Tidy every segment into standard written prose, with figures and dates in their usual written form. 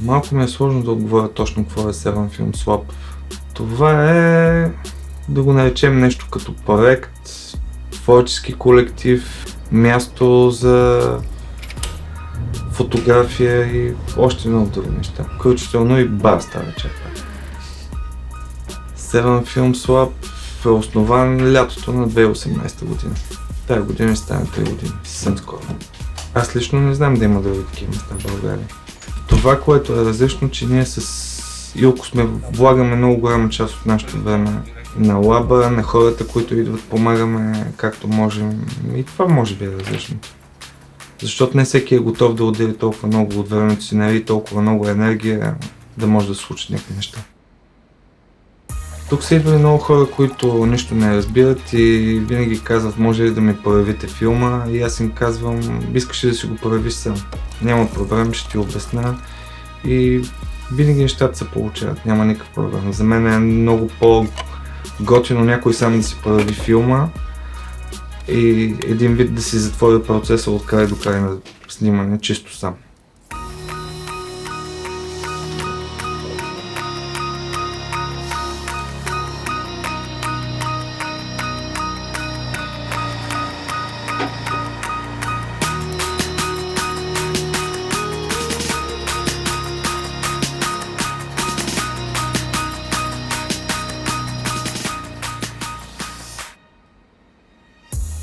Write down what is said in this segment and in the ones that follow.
Малко ми е сложно да отговоря точно какво е Seven Film Lab. Това е, да го наречем, нещо като проект, творчески колектив, място за фотография и още много други неща. Включително и бар става вечер. Seven Film Lab е основан лятото на 2018 година. Тая година ще стане 3 години, съвсем скоро. Аз лично не знам да има други такива места в България. Това, което е различно, че ние с Илко влагаме много голяма част от нашето време на лаба, на хората, които идват, помагаме както можем, и това може би е различно. Защото не всеки е готов да отдели толкова много от времето си, нали, толкова много енергия да може да се случат някакви неща. Тук са идвали много хора, които нищо не разбират и винаги казват, може ли да ми проявите филма, и аз им казвам, искаш ли да си го проявиш сам. Няма проблем, ще ти обясня, и винаги нещата се получават, няма никакъв проблем. За мен е много по-готино някой сам да си прояви филма и един вид да си затвори процеса от край до край на снимане, чисто сам.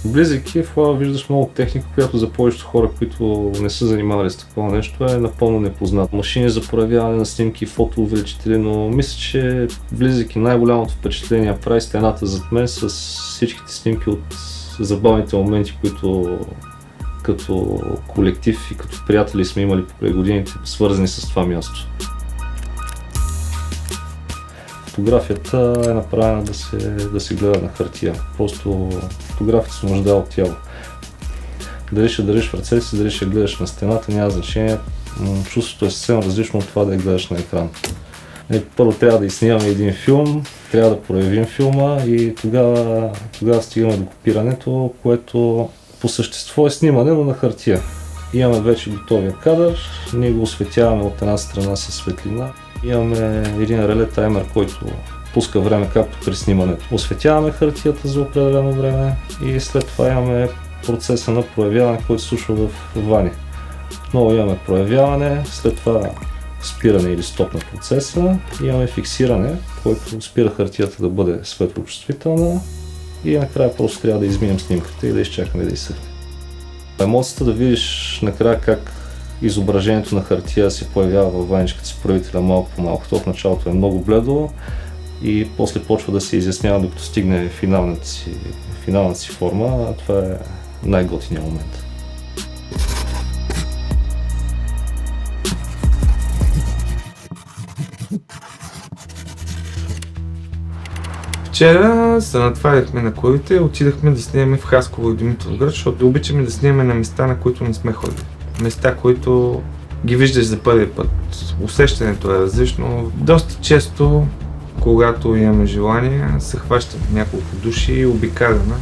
Влизайки в лаба виждаш много техника, която за повечето хора, които не са занимавали с такова нещо, е напълно непознато. Машини за проявяване на снимки, фотоувеличители, но мисля, че влизайки най-голямото впечатление прави стената зад мен с всичките снимки от забавните моменти, които като колектив и като приятели сме имали покрай годините, свързани с това място. Фотографията е направена да се гледа на хартия. Просто фотографията се нуждае от тяло. Дали ще държиш в ръцете си, дали ще гледаш на стената, няма значение. Чувството е съвсем различно от това да я гледаш на екран. Първо трябва да изснимаме един филм, трябва да проявим филма и тогава стигаме до копирането, което по същество е снимане, но на хартия. Имаме вече готовия кадър, ние го осветяваме от една страна със светлина. Имаме един реле таймер, който пуска време както при снимането. Осветяваме хартията за определено време и след това имаме процеса на проявяване, който се случва в вани. Отново имаме проявяване, след това спиране или стоп на процеса, имаме фиксиране, който спира хартията да бъде светлочувствителна и накрая просто трябва да изминем снимката и да изчакаме да изсъхне. Емоцията да видиш накрая как изображението на хартия се появява във ваничката с проявителя малко по малко. То в началото е много бледо и после почва да се изяснява, докато стигне финалната си форма, а това е най-готиният момент. Вчера се натварихме на колите и отидахме да снимаме в Хасково и Димитровград, защото обичаме да снимаме на места, на които не сме ходили. Места, които ги виждаш за първи път. Усещането е различно. Доста често, когато имаме желание, се хващаме няколко души и обикаляме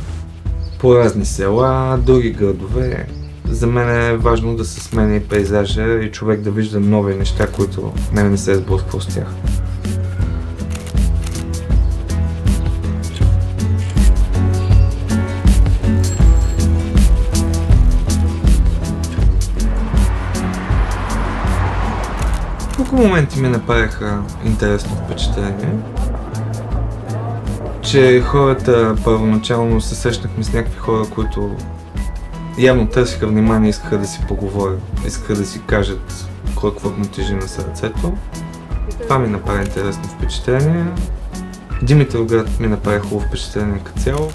по разни села, други градове. За мен е важно да се сменя и пейзажа и човек да вижда нови неща, които не се е сблъсквал с тях. Колко моменти ми направиха интересно впечатление, че хората първоначално се срещнахме с някакви хора, които явно търсиха внимание, искаха да си поговорят, искаха да си кажат какво му тежи на сърцето. Това ми направи интересно впечатление. Димитровград ми направи хубаво впечатление като цяло.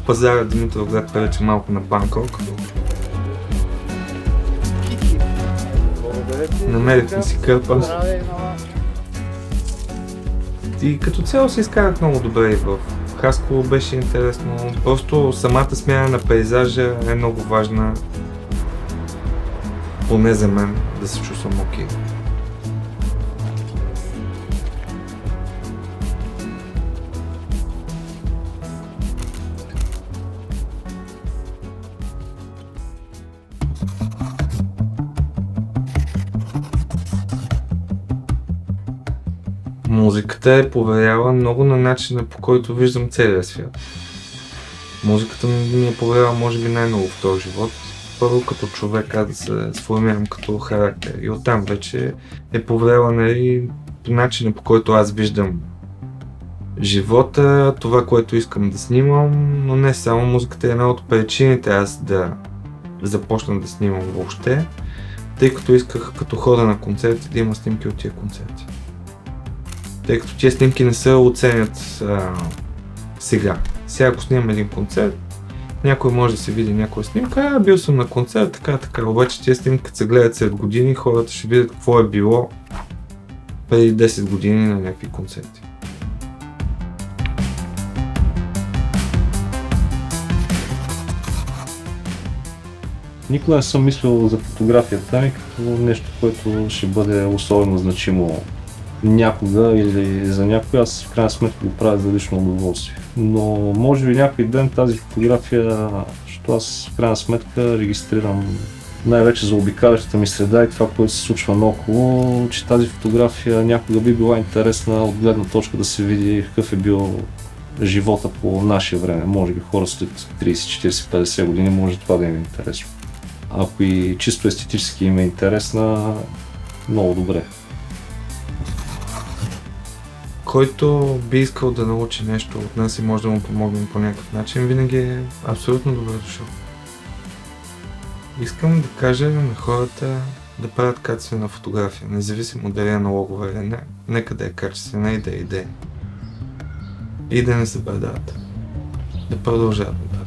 Пазара Димитровград прилича малко на Банкок. Намерихме си кърпа. И като цяло се изкарах много добре и в Хасково беше интересно. Просто самата смяна на пейзажа е много важна. Поне за мен да се чувствам окей. Музиката е повлияла много на начина, по който виждам целия свят. Музиката ми е повлияла може би най-много в този живот. Първо като човек, аз да се сформирам като характер. И оттам вече е повлияла, нали, по начина, по който аз виждам живота, това, което искам да снимам, но не само. Музиката е една от причините аз да започна да снимам въобще, тъй като исках като хода на концерти да има снимки от тия концерти. Тъй като тия снимки не се оценят сега. Сега ако снимам един концерт, някой може да се види някоя снимка, бил съм на концерт, така. Обаче тия снимки, като се гледат след години, хората ще видят какво е било преди 10 години на някакви концерти. Никога не съм мислил за фотографията ми като нещо, което ще бъде особено значимо някога или за някой. Аз в крайна сметка го правя за лично удоволствие. Но може би някой ден тази фотография, защото аз в крайна сметка регистрирам най-вече за обикалящата ми среда и това, което се случва наоколо, че тази фотография някога би била интересна от гледна точка да се види какъв е бил живота по наше време. Може би хора след 30, 40, 50 години може това да им е интересно. Ако и чисто естетически им е интересна, много добре. Който би искал да научи нещо от нас и може да му помогнем по някакъв начин, винаги е абсолютно добре дошъл. Искам да кажа на хората да правят качествена фотография, независимо дали е аналогова или не. Нека да е качествена и да е идея. И да не се предават. Да продължават да правят.